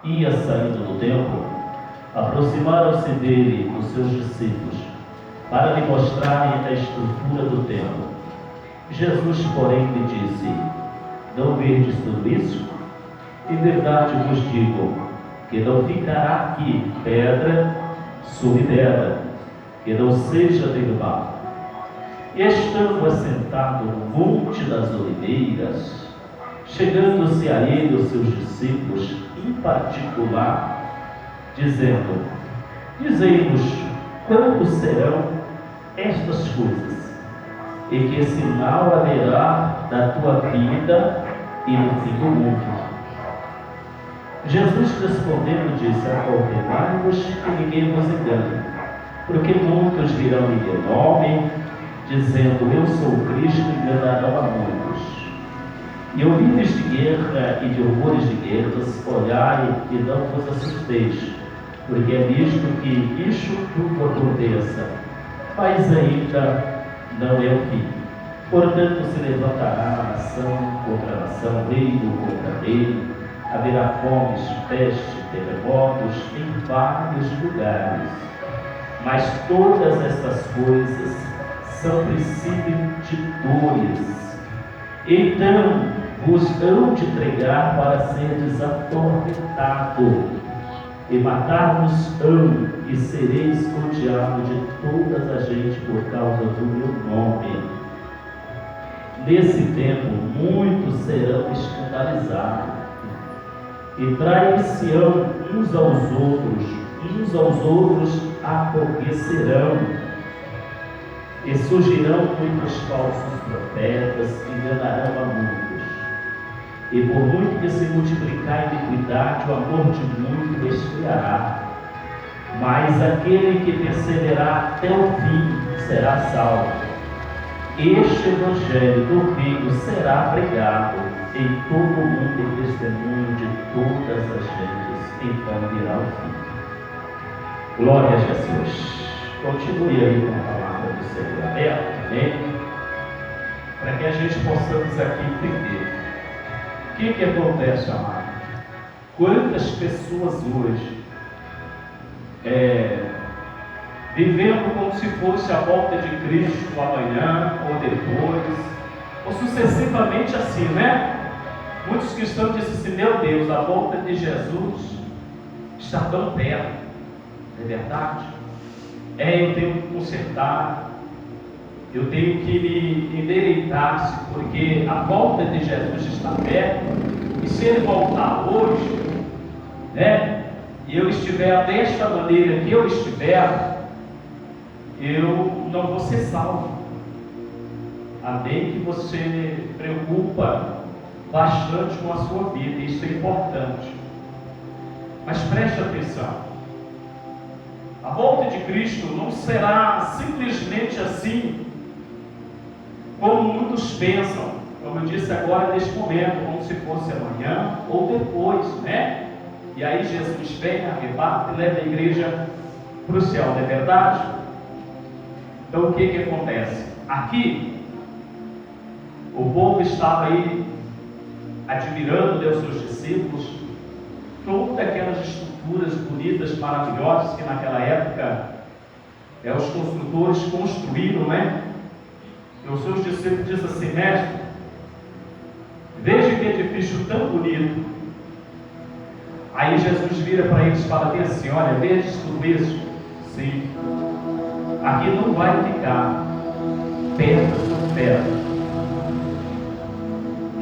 ia saindo do templo, aproximaram-se dele os seus discípulos, para lhe mostrarem a estrutura do templo. Jesus, porém, lhe disse: não verdes tudo isso? Em verdade vos digo, que não ficará aqui pedra sobre pedra, que não seja derrubada. E estando assentado no Monte das Oliveiras, chegando-se a ele os seus discípulos, em particular, dizendo: dizei-nos quando serão estas coisas, e que sinal haverá da tua vinda e no fim do mundo. Jesus respondendo disse: acordai-vos que ninguém vos engane, porque muitos virão em meu nome, dizendo eu sou o Cristo, e enganarão a muitos. E ouvides de guerra e de rumores de guerras, olhai e não vos assusteis, porque é visto que isto tudo aconteça, mas ainda não é o fim. Portanto se levantará nação contra nação, reino contra reino, haverá fomes, peste, terremotos em vários lugares. Mas todas estas coisas são princípio de dores. Então vos hão de entregar para seres atormentados, e matar-vos hão, e sereis odiados de todas a gente por causa do meu nome. Nesse tempo muitos serão escandalizados, e trair-se-ão uns aos outros aborrecerão, e surgirão muitos falsos profetas, enganarão a muitos. E por muito que se multiplicar a iniquidade, o amor de muitos esfriará. Mas aquele que perseverar até o fim será salvo. Este evangelho do reino será pregado em todo o mundo em testemunho de todas as gentes, então virá o fim. Glória a Jesus. Continue aí com a palavra do Senhor aberta, amém? Para que a gente possamos aqui entender o que acontece, amado. Quantas pessoas hoje vivendo como se fosse a volta de Cristo amanhã ou depois, ou sucessivamente assim, né? Muitos cristãos dizem assim: meu Deus, a volta de Jesus está tão perto. Não é verdade? Eu tenho que consertar, eu tenho que me endireitar-se, porque a volta de Jesus está perto, e se ele voltar hoje, né? E eu estiver desta maneira que eu estiver, eu não vou ser salvo. Amém? Que você preocupa bastante com a sua vida, isso é importante. Mas preste atenção, a volta de Cristo não será simplesmente assim como muitos pensam, como eu disse agora neste momento, como se fosse amanhã ou depois, né? E aí Jesus vem, arrebata e leva a igreja para o céu, não é verdade? Então o que acontece? Aqui, o povo estava aí admirando Deus, seus discípulos, todas aquelas estruturas bonitas, maravilhosas que naquela época os construtores construíram, né? E os seus discípulos dizem assim: mestre, veja que edifício tão bonito. Aí Jesus vira para eles e fala bem assim: olha, veja tudo isso? Sim. Aqui não vai ficar pedra sobre pedra,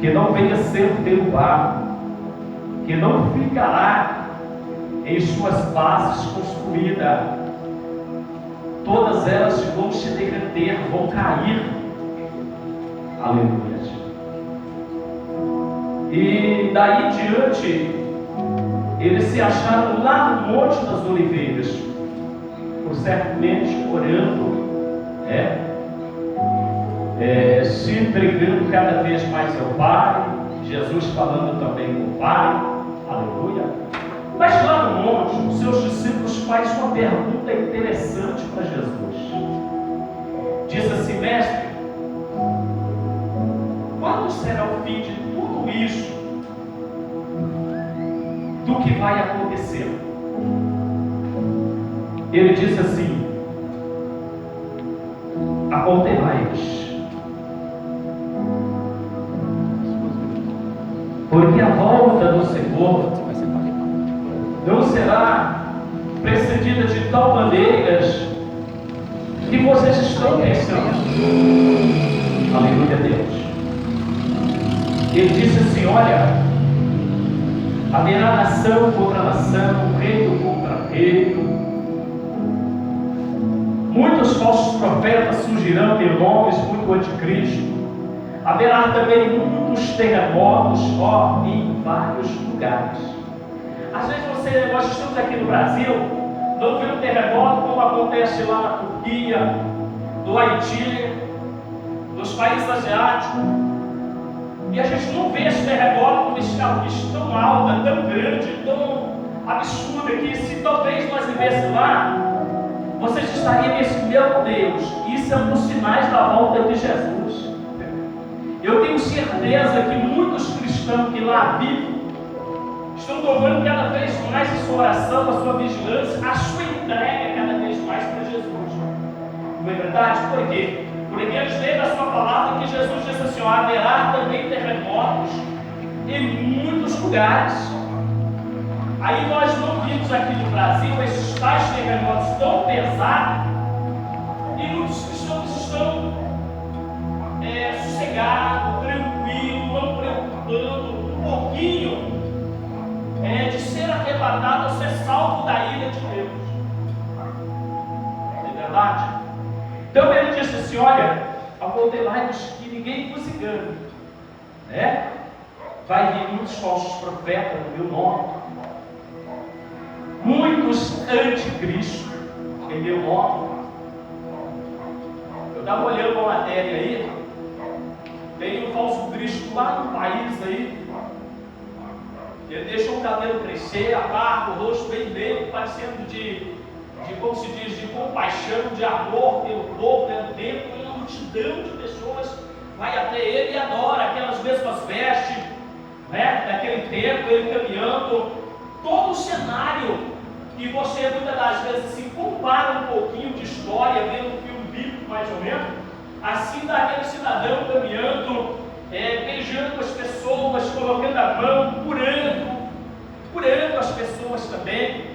que não venha a ser derrubado, que não ficará em suas bases construídas, todas elas vão se derreter, vão cair. Aleluia. E daí diante, eles se acharam lá no Monte das Oliveiras, por certamente orando, se entregando cada vez mais ao Pai, Jesus falando também com o Pai, aleluia. Mas lá no monte, os seus discípulos fazem uma pergunta interessante para Jesus. Diz assim: mestre, quando será o fim de tudo isso, do que vai acontecer? Ele disse assim: acautelai-vos, porque a volta do Senhor não será precedida de tal maneiras que vocês estão pensando. Aleluia a Deus. Ele disse assim: olha, haverá nação contra nação, reino contra reino. Muitos falsos profetas surgirão, de nomes muito anticristo. Haverá também muitos terremotos, em vários lugares. Às vezes nós estamos aqui no Brasil, não vê um terremoto como acontece lá na Turquia, no Haiti, nos países asiáticos. E a gente não vê esse terremoto com escalpice tão alta, tão grande, tão absurda, que se talvez nós vivêssemos lá, vocês estariam pensando: meu Deus, isso é um dos sinais da volta de Jesus. Eu tenho certeza que muitos cristãos que lá vivem estão dobrando cada vez mais a sua oração, a sua vigilância, a sua entrega cada vez mais para Jesus. Não é verdade? Por quê? Porque eles leem na sua palavra que Jesus disse assim: haverá também terremotos em muitos lugares. Aí nós não vimos aqui no Brasil esses tais terremotos tão pesados, e muitos cristãos estão sossegados, tranquilos, não preocupando um pouquinho de ser arrebatado ou ser salvo da ira de Deus. Não é verdade? Então ele disse assim: olha, acautelai-vos que ninguém vos engane, né? Vai vir muitos falsos profetas no meu nome, muitos anticristos em meu nome. Eu estava olhando uma matéria aí, tem um falso Cristo lá no país aí. Ele deixou o cabelo crescer, a barba, o rosto bem negro, parecendo de como se diz, de compaixão, de amor pelo povo, pelo tempo. E uma multidão de pessoas vai até ele e adora aquelas mesmas vestes, né, daquele tempo, ele caminhando. Todo o cenário que você muitas das vezes se compara um pouquinho de história, vendo um filme bíblico mais ou menos, assim dá aquele cidadão caminhando, beijando as pessoas, colocando a mão, curando as pessoas também.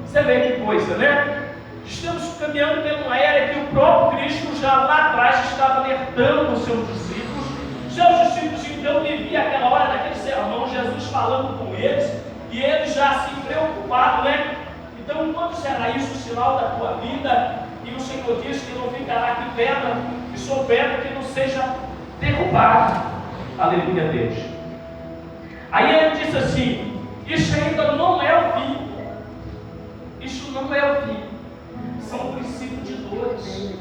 Você vê que coisa, né? Estamos caminhando por uma era que o próprio Cristo já lá atrás estava alertando os seus discípulos. Seus discípulos então viviam aquela hora daquele sermão, Jesus falando com eles, e eles já se preocupados, né? Então, quando será isso o sinal da tua vida? E o Senhor diz que não ficará aqui pedra, que sou pedra que não seja derrubada. Aleluia a Deus. Aí ele disse assim: isso ainda não é o fim. Isso não é o fim. São princípios de dores.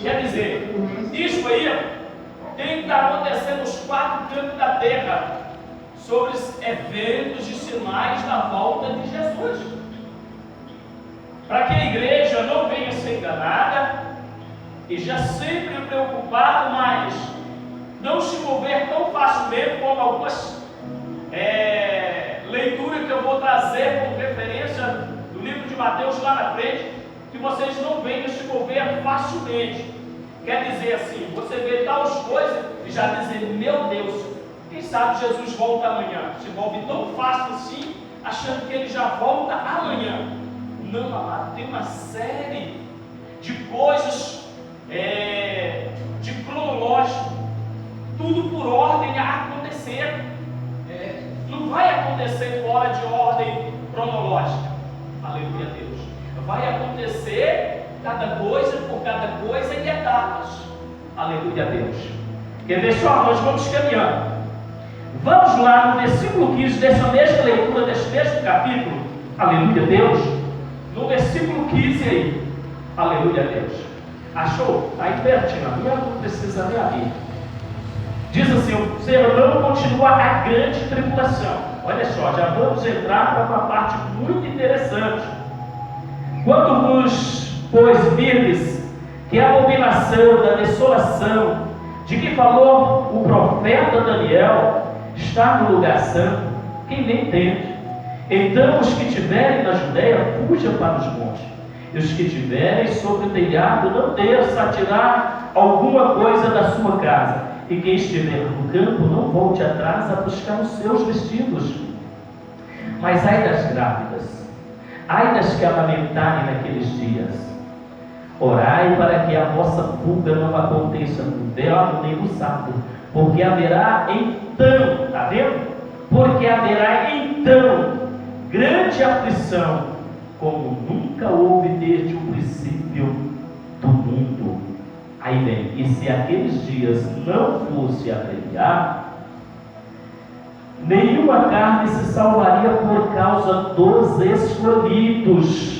Quer dizer, isso aí tem que estar acontecendo nos 4 cantos da terra, sobre os eventos e sinais da volta de Jesus, para que a igreja não venha ser enganada e já sempre preocupada, mas não se mover tão facilmente como algumas leituras que eu vou trazer como referência do livro de Mateus lá na frente, que vocês não venham se mover facilmente. Quer dizer assim, você vê tais coisas e já dizer: meu Deus, quem sabe Jesus volta amanhã. Se envolve tão fácil assim, achando que ele já volta amanhã. Não, amado, tem uma série de coisas de cronológico, tudo por ordem a acontecer. Não vai acontecer fora de ordem cronológica. Aleluia a Deus. Vai acontecer cada coisa por cada coisa em etapas. Aleluia a Deus. Quer ver só? Nós vamos caminhando. Vamos lá no versículo 15 dessa mesma leitura, desse mesmo capítulo. Aleluia a Deus. No versículo 15 aí. Aleluia a Deus. Achou? Está aí pertinho. A minha não precisa nem abrir. Diz assim: o sermão continua a grande tribulação. Olha só, já vamos entrar para uma parte muito interessante. Quando vos, pois, virdes que a abominação da desolação, de que falou o profeta Daniel, está no lugar santo, quem nem entende, Então os que estiverem na Judéia, fujam para os montes, e os que estiverem sobre o telhado, não desça a tirar alguma coisa da sua casa, e quem estiver no campo, não volte atrás a buscar os seus vestidos. Mas ai das grávidas, ai das que amamentarem naqueles dias. Orai para que a vossa fuga não aconteça no inverno nem no sábado, porque haverá então, está vendo? Porque haverá então grande aflição, como nunca houve desde o princípio do mundo. Aí vem, e se aqueles dias não fosse abreviar, nenhuma carne se salvaria por causa dos escolhidos.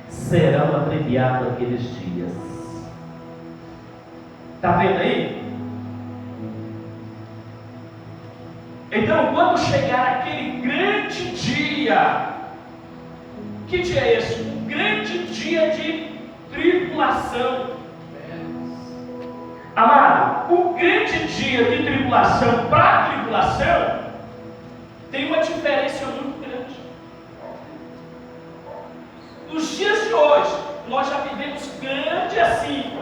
Serão abreviados aqueles dias. Está vendo aí? Então, quando chegar aquele grande dia, que dia é esse? Um grande dia de tribulação. Amado, o grande dia de tribulação para a tribulação tem uma diferença muito grande. Nos dias de hoje, nós já vivemos grande assim,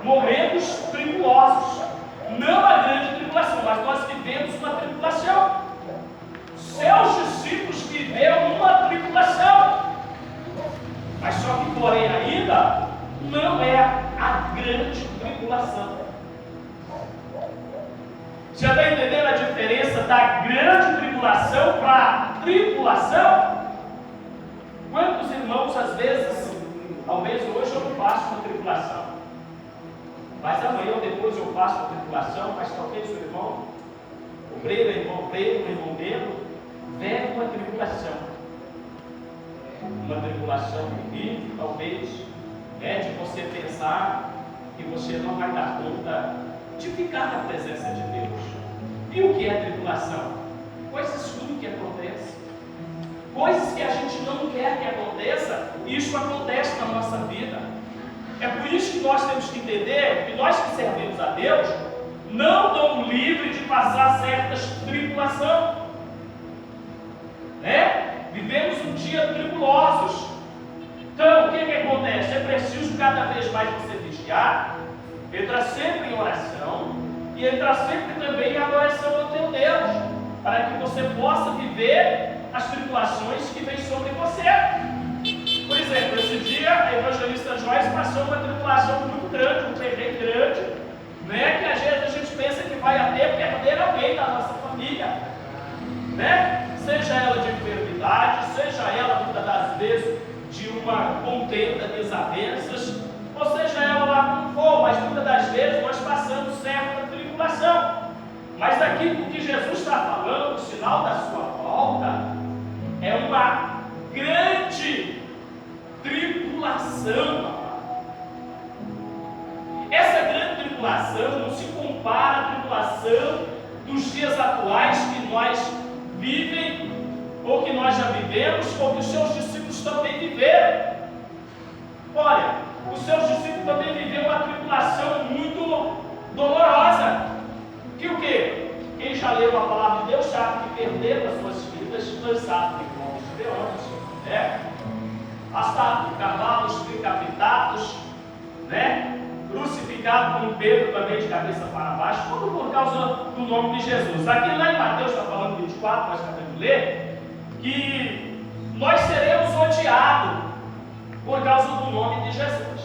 momentos tribulosos. Não a grande tribulação, mas nós vivemos uma tribulação. Seus discípulos viveram uma tribulação. Mas só que, porém, ainda não é a grande tribulação. Você já está entendendo a diferença da grande tribulação para a tribulação? Quantos irmãos, às vezes, talvez hoje eu não passo uma tribulação, mas amanhã ou depois eu passo uma tribulação, mas talvez o irmão, obreiro, irmão membro, vive uma tribulação. Uma tribulação que vive, talvez, de você pensar que você não vai dar conta de ficar na presença de Deus. E o que é tribulação? Coisas tudo que acontece. Coisas que a gente não quer que aconteça, isso acontece na nossa vida. É por isso que nós temos que entender que nós que servimos a Deus, não estamos livres de passar certas tribulações. Vivemos um dia tribulosos. Então, o que acontece? É preciso cada vez mais você vigiar, entrar sempre em oração e entrar sempre também em adoração ao teu Deus, para que você possa viver as tribulações que vêm sobre você. Por exemplo, esse dia a evangelista Joyce passou uma tribulação muito grande, um perrengue grande, que às vezes a gente pensa que vai haver perder alguém da nossa família, seja ela de enfermidade, seja ela muitas das vezes de uma contenda, desavenças, ou seja ela lá como for, mas muitas das vezes nós passamos certa tribulação. Mas aqui o que Jesus está falando, o sinal da sua volta, é uma grande tribulação. Essa grande tribulação não se compara à tribulação dos dias atuais que nós vivem, ou que nós já vivemos, ou que os seus discípulos também viveram. Olha, os seus discípulos também viveram uma tribulação muito dolorosa. Que o quê? Quem já leu a palavra de Deus sabe que perderam as suas vidas lançados de povos de leões, arrastados por cavalos decapitados, crucificado com Pedro também de cabeça para baixo, tudo por causa do nome de Jesus. Aqui lá em Mateus está falando 24, nós acabamos de ler, que nós seremos odiados por causa do nome de Jesus.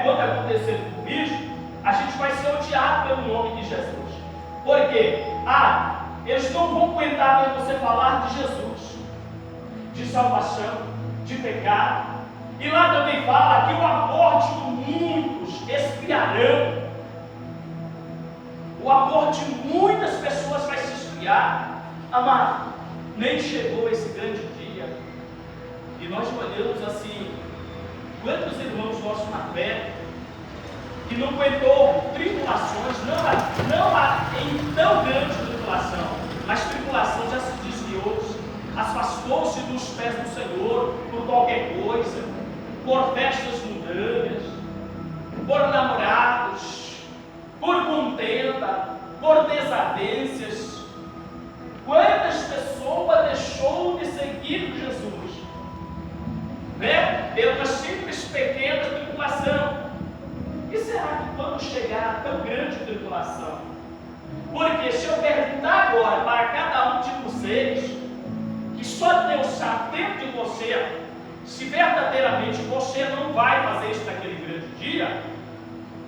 Quando acontecer tudo isso, a gente vai ser odiado pelo nome de Jesus. Por quê? Eles não vão aguentar ver você falar de Jesus, de salvação, de pecado. E lá também fala que o amor de muitos esfriarão. O amor de muitas pessoas vai se esfriar. Amado, nem chegou esse grande dia. E nós olhamos assim, quantos irmãos nossos na fé, que não aguentou tribulações, não há em tão grande tribulação, mas tribulação já se desviou-se, afastou-se dos pés do Senhor por qualquer coisa, por festas mundanas, por namorados, por contenda, por desavenças. Quantas pessoas deixou de seguir Jesus? Né? Pela simples pequena tribulação. E será que quando chegar a tão grande tribulação? Porque se eu perguntar agora para cada um de vocês, que só Deus sabe dentro de você, se verdadeiramente você não vai fazer isso naquele grande dia,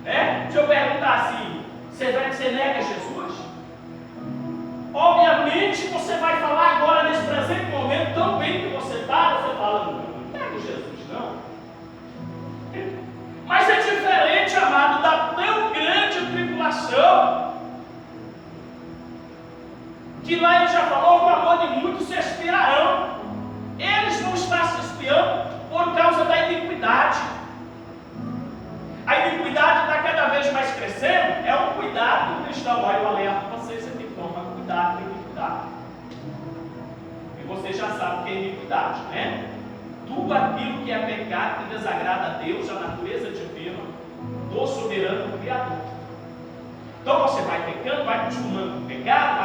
né? Se eu perguntar assim, você nega Jesus? Obviamente você vai falar agora nesse presente momento, tão bem que você está, você fala, não nega Jesus não. Mas é diferente, amado, da tão grande tribulação, que lá ele já falou, o amor de muitos se expiarão. Eles vão estar se expiando por causa da iniquidade. A iniquidade está cada vez mais crescendo. É um cuidado cristão. Olha, eu alerto vocês, você tem que tomar cuidado com a iniquidade. E você já sabe o que é iniquidade, né? Tudo aquilo que é pecado, que desagrada a Deus, a natureza divina do soberano Criador. Então você vai pecando, vai acostumando com o pecado,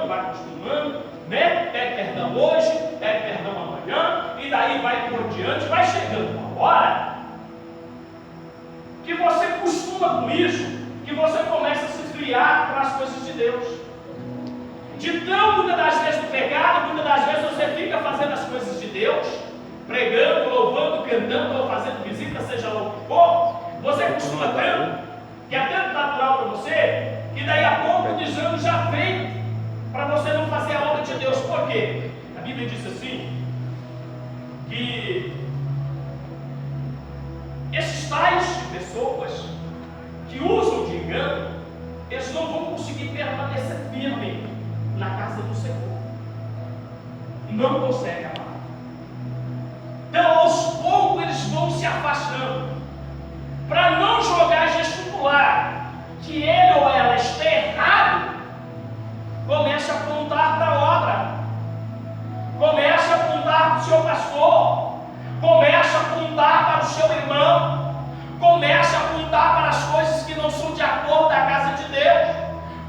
vai acostumando, né? Pede perdão hoje, pede perdão amanhã, e daí vai por diante, vai chegando uma hora que você costuma com isso, que você começa a se esfriar para as coisas de Deus. De tão muitas das vezes do pecado, muitas das vezes você fica fazendo as coisas de Deus, pregando, louvando, cantando, ou fazendo visita, seja lá o que for, você costuma tanto, que é tanto natural para você, que daí a pouco o desânimo já vem para você não fazer a obra de Deus. Por quê? A Bíblia diz assim, que esses tais pessoas que usam de engano, eles não vão conseguir permanecer firme na casa do Senhor. Não conseguem, amar. Então, aos poucos, eles vão se afastando, para não jogar gesticular que ele ou ela está errado. Começa a apontar para a obra, começa a apontar para o seu pastor, começa a apontar para o seu irmão, começa a apontar para as coisas que não são de acordo da casa de Deus,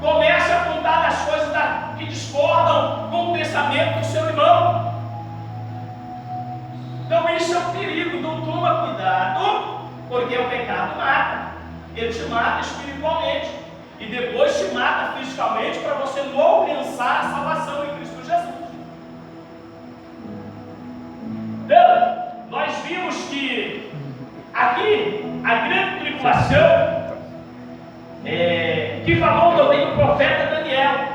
começa a apontar das coisas que discordam com o pensamento do seu irmão. Então isso é um perigo. Então toma cuidado, porque o pecado mata. Ele te mata espiritualmente e depois te mata fisicamente, para você não alcançar a salvação em Cristo Jesus. Então, nós vimos que aqui a grande tribulação, que falou também o profeta Daniel,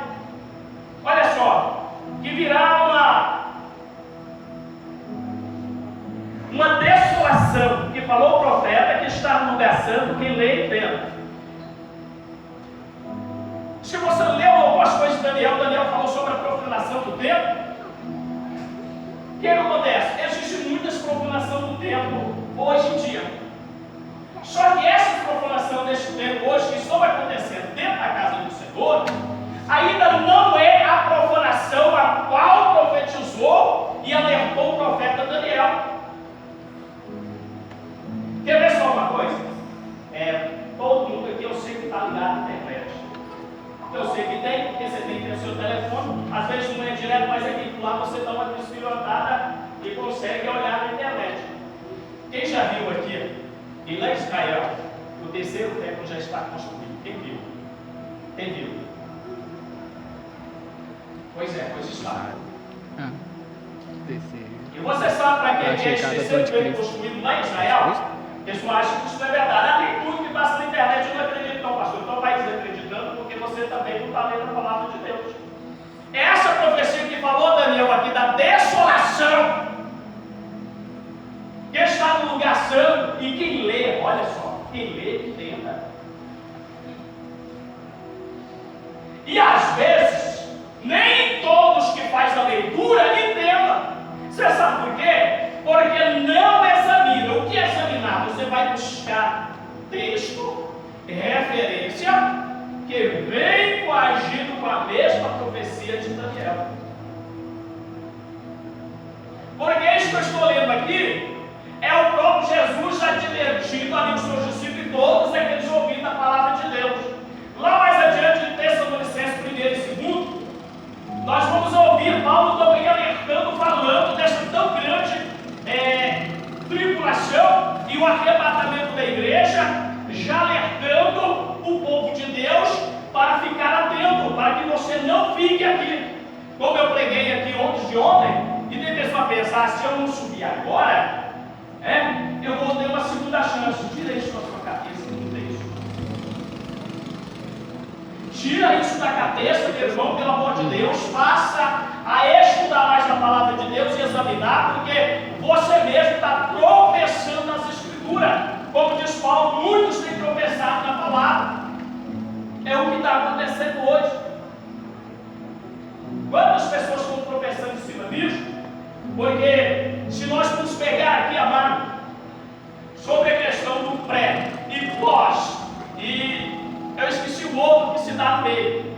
olha só, que virá uma desolação, que falou o profeta, que está no lugar santo, quem lê entenda. Se você leu algumas coisas de Daniel, Daniel falou sobre a profanação do templo. O que acontece? Existe muitas profanações do templo hoje em dia. Só que essa profanação deste templo hoje, que estão acontecendo dentro da casa do Senhor, ainda não é a profanação a qual profetizou e alertou o profeta Daniel. Quer ver só uma coisa? Todo mundo aqui eu sei que está ligado na internet. Eu sei que tem, porque você tem que ter o seu telefone. Às vezes não é direto, mas aqui do lado você dá uma despilhotada e consegue olhar na internet. Quem já viu aqui, e lá em Israel, o terceiro templo já está construído? Quem viu? Quem viu? Pois é, pois está. E você sabe para que é esse terceiro templo construído lá em Israel? Pessoal acha que isso não é verdade. Ali tudo que passa na internet eu não acredito não, pastor. Então vai desacreditando, porque você também não está lendo a palavra de Deus. Essa profecia que falou Daniel aqui da desolação, que está no lugar santo, e quem lê, olha só, quem lê entenda. E às vezes, nem todos que fazem a leitura entendam. Você sabe por quê? Porque não examina. O que é examinar? Você vai buscar texto, referência, que vem coagindo com a mesma profecia de Daniel. Porque isso que eu estou lendo aqui é o próprio Jesus advertindo ali os seus discípulos e todos aqueles ouvindo a palavra de Deus. Lá mais adiante, em Tessalonicenses 1 e 2, nós vamos de ontem, e tem pessoa que pensa, se eu não subir agora, eu vou ter uma segunda chance. Tira isso da sua cabeça, não tem isso. Tira isso da cabeça, meu irmão, pelo amor de Deus. Faça a estudar mais a palavra de Deus e examinar, porque você mesmo está tropeçando nas Escrituras. Como diz Paulo, muitos têm tropeçado na palavra. É o que está acontecendo hoje. Quantas pessoas estão tropeçando em cima disso? Porque se nós vamos pegar aqui, amado, sobre a questão do pré e pós, e eu esqueci o outro que se dá no meio,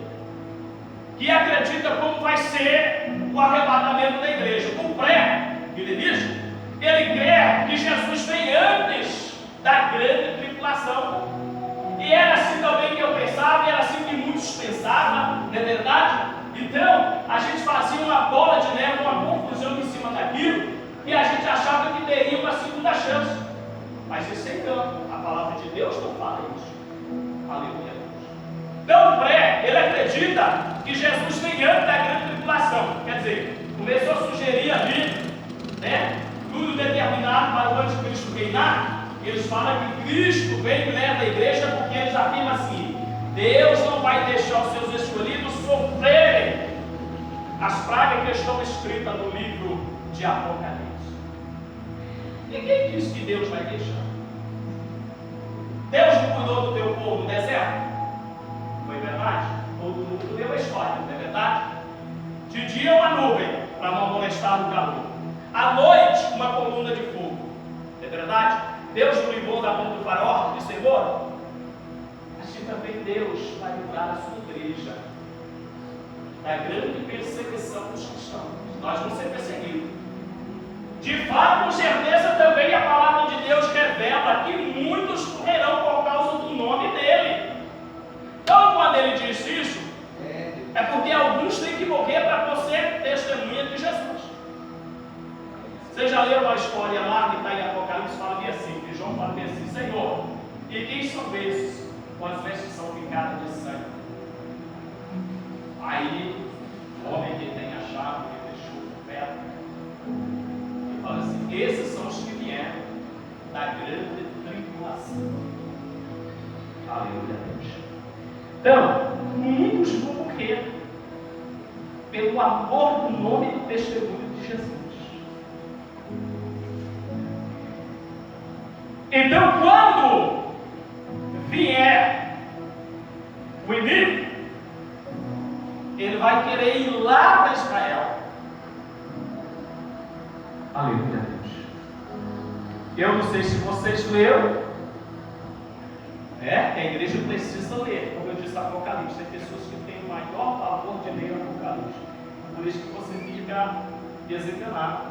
que acredita como vai ser o arrebatamento da igreja. O pré, ele diz, ele quer que Jesus venha antes da grande tribulação. E era assim também que eu pensava, e era assim que muitos pensavam, não é verdade? Então, a gente fazia uma bola de neve, uma confusão em cima daquilo, e a gente achava que teria uma segunda chance. Mas isso é engano. A palavra de Deus não fala isso. Aleluia. Então, o pré, ele acredita que Jesus vem antes da grande tribulação. Quer dizer, começou a sugerir ali, tudo determinado para o anticristo reinar. Eles falam que Cristo vem e leva a igreja, porque eles afirmam assim: Deus não vai deixar os seus escolhidos sofrerem as pragas que estão escritas no livro de Apocalipse. Ninguém diz que Deus vai deixar. Deus não cuidou do teu povo no deserto? Foi verdade? Todo mundo deu a história, não é verdade? De dia uma nuvem, para não molestar o calor. À noite, uma coluna de fogo. É verdade? Deus não livrou da mão do faraó, de Senhor? Assim também Deus vai livrar a sua igreja da grande perseguição dos cristãos. Nós vamos ser perseguidos. De fato, com certeza também a palavra de Deus revela que muitos morrerão por causa do nome dele. Então, quando ele diz isso, é porque alguns têm que morrer para ser testemunha de Jesus. Você já leu a história lá que está em Apocalipse, fala bem assim, que João fala bem assim: Senhor, e quem são esses com as vestes são picadas de sangue? Aí, o homem que tem a chave, que deixou o pé, ele fala assim: esses são os que vieram da grande tribulação. Aleluia a Deus. Então, muitos vão morrer pelo amor do nome e do testemunho de Jesus. Então, quando vier o inimigo, ele vai querer ir lá para Israel. Aleluia a Deus. Eu não sei se vocês leram, que a igreja precisa ler. Como eu disse, Apocalipse. Tem pessoas que têm o maior pavor de ler Apocalipse. Por isso que você fica desenganado.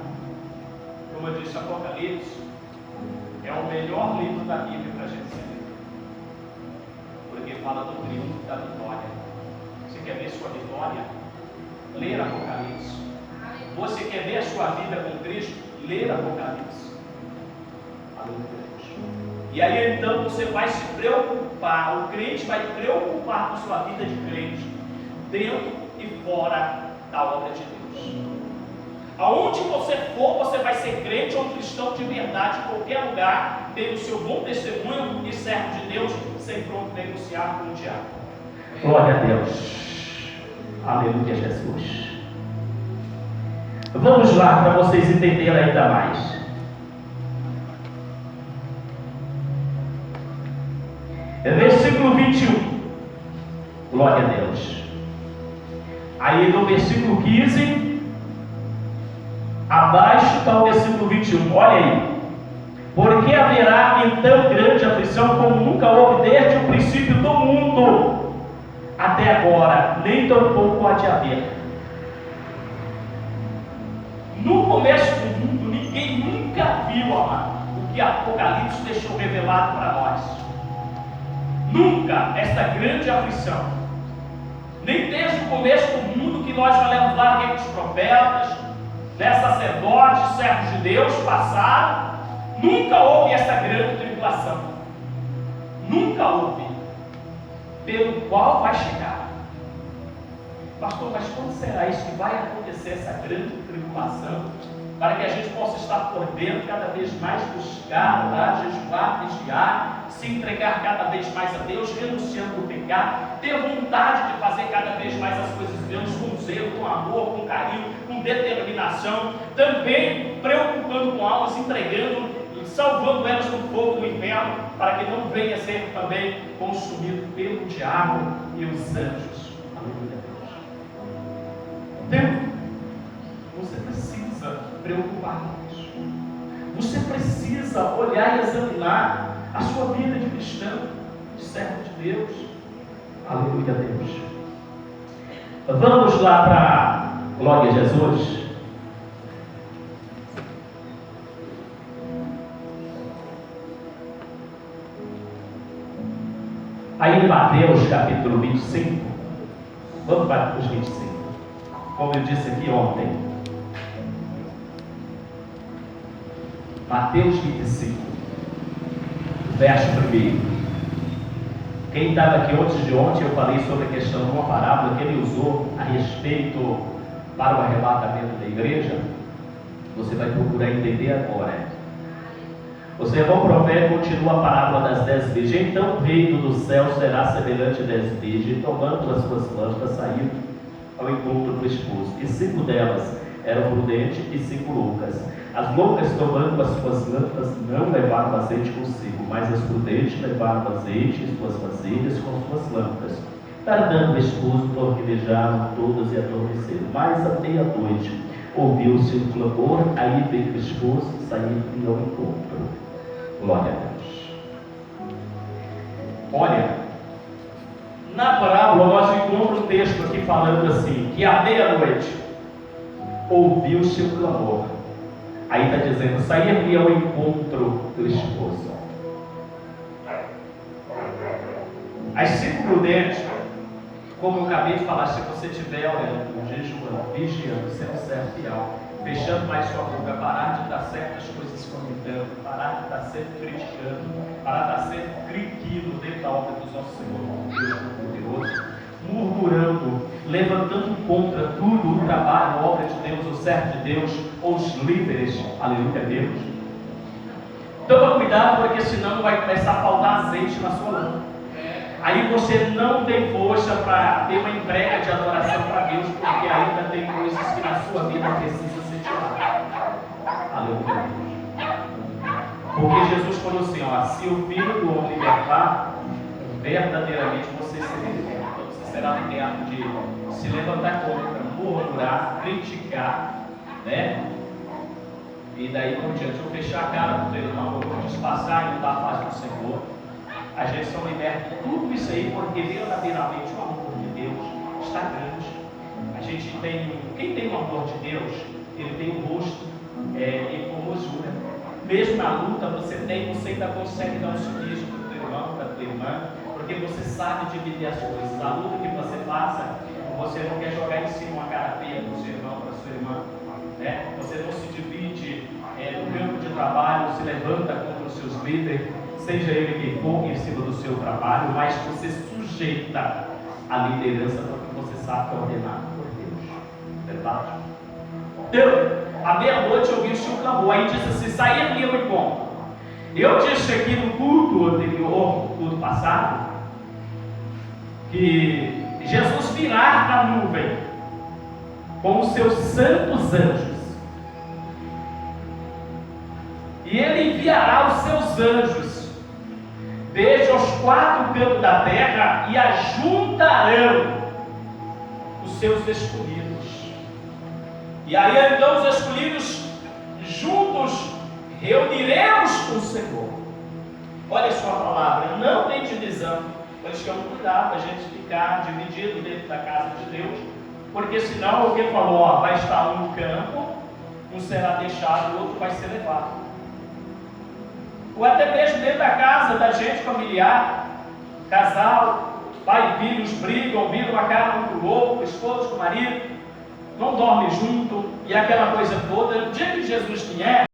Como eu disse, Apocalipse é o melhor livro da Bíblia para a gente ler, porque fala do triunfo da vitória. Você quer ver sua vitória? Ler Apocalipse. Você quer ver a sua vida com Cristo? Ler Apocalipse. Aleluia. E aí então você vai se preocupar, o crente vai preocupar com sua vida de crente, dentro e fora da obra de Deus. Aonde você for, você vai ser crente ou um cristão de verdade, em qualquer lugar, tendo o seu bom testemunho e servo de Deus, sem pronto negociar com o diabo. Glória a Deus. Aleluia, Jesus. Vamos lá para vocês entenderem ainda mais. Versículo 21. Glória a Deus. Aí no versículo 15. Abaixo está o versículo 21, olha aí. Porque haverá então grande aflição, como nunca houve desde o princípio do mundo até agora, nem tampouco há de haver. No começo do mundo, ninguém nunca viu, amado, o que Apocalipse deixou revelado para nós. Nunca esta grande aflição. Nem desde o começo do mundo que nós já lemos lá os profetas, sacerdotes, servos de Deus passaram, nunca houve essa grande tribulação. Nunca houve. Pelo qual vai chegar. Pastor, mas quando será isso que vai acontecer, essa grande tribulação? Para que a gente possa estar por dentro, cada vez mais buscar, orar, jejuar, vigiar, se entregar cada vez mais a Deus, renunciando ao pecado, ter vontade de fazer cada vez mais as coisas de Deus com zelo, com amor, com carinho, com determinação, também preocupando com almas, entregando e salvando elas do fogo do inferno, para que não venha a ser também consumido pelo diabo e os anjos. Aleluia, Deus. Então, você precisa preocupar com isso. Você precisa olhar e examinar a sua vida de cristão, de servo de Deus. Aleluia, Deus. Vamos lá para glória a Jesus. Aí em Mateus capítulo 25, vamos para os 25, como eu disse aqui ontem. Mateus 25, verso 1. Quem estava aqui antes de ontem, eu falei sobre a questão de uma parábola que ele usou a respeito para o arrebatamento da igreja. Você vai procurar entender agora. O sermão profético continua a parábola das 10 virgens. Então o reino do céu será semelhante a 10 virgens, tomando as suas lâmpadas, saíram ao encontro do esposo. E 5 delas eram prudentes e 5 loucas. As loucas, tomando as suas lâmpadas, não levaram azeite consigo, mas as prudentes levaram azeite em suas vasilhas com suas lâmpadas. Tardando o esposo, torquejaram todas e adormeceram. Mas à meia-noite ouviu-se um clamor, aí veio o esposo e saiu ao encontro. Glória a Deus. Olha, na parábola nós encontramos um texto aqui falando assim, que à meia-noite ouviu-se o clamor. Aí está dizendo, sair ao encontro do esposo. As 5 prudentes, como eu acabei de falar, se você estiver orando, jejuando, vigiando, sendo certo e fiel, fechando mais sua boca, parar de estar certas coisas comentando, parar de estar sempre criticando, parar de estar sempre criticando dentro da obra do nosso Senhor, Deus poderoso, murmurando, levantando contra tudo o trabalho, a obra de Deus, o servo de Deus, ou os líderes, aleluia, Deus. Toma cuidado, porque senão vai começar a faltar azeite na sua lâmpada. Aí você não tem força para ter uma entrega de adoração para Deus, porque ainda tem coisas que na sua vida precisam ser tiradas. Aleluia, Deus. Porque Jesus falou assim, ó, se o Filho do Homem libertar, verdadeiramente você será liberto. Você será liberto de se levantar contra, murmurar, criticar, né? E daí por diante, eu fechar a cara do teu irmão, eu vou disfarçar e não dar a paz do Senhor. A gente só liberta de tudo isso aí, porque verdadeiramente o amor de Deus está grande. A gente tem, quem tem o amor de Deus, ele tem o rosto em formosura. Mesmo na luta você ainda consegue dar um sorriso para o teu irmão, para a tua irmã, porque você sabe dividir as coisas. A luta que você passa, você não quer jogar em cima uma cara feia para o seu irmão, para a sua irmã, né? Você não se divide no campo de trabalho, se levanta contra os seus líderes, seja ele quem for, em cima do seu trabalho, mas você sujeita a liderança porque você sabe que é ordenado por Deus. Verdade? Então, à meia-noite ouviu-se um clamor, aí disse assim, sair ao encontro. Eu disse aqui no culto anterior, no culto passado, que Jesus virá na nuvem com os seus santos anjos. E ele enviará os seus anjos desde os 4 cantos da terra e ajuntarão os seus escolhidos. E aí então os escolhidos juntos reuniremos com o Senhor. Olha a sua palavra, não tem divisão. Por isso que é um cuidado a gente ficar dividido dentro da casa de Deus, porque senão alguém falou, ó, vai estar um no campo, um será deixado, o outro vai ser levado. Ou até mesmo dentro da casa da gente familiar, casal, pai e filhos brigam, viram a cara um para o outro, esposo com o marido, não dorme junto, e aquela coisa toda. No dia que Jesus vier,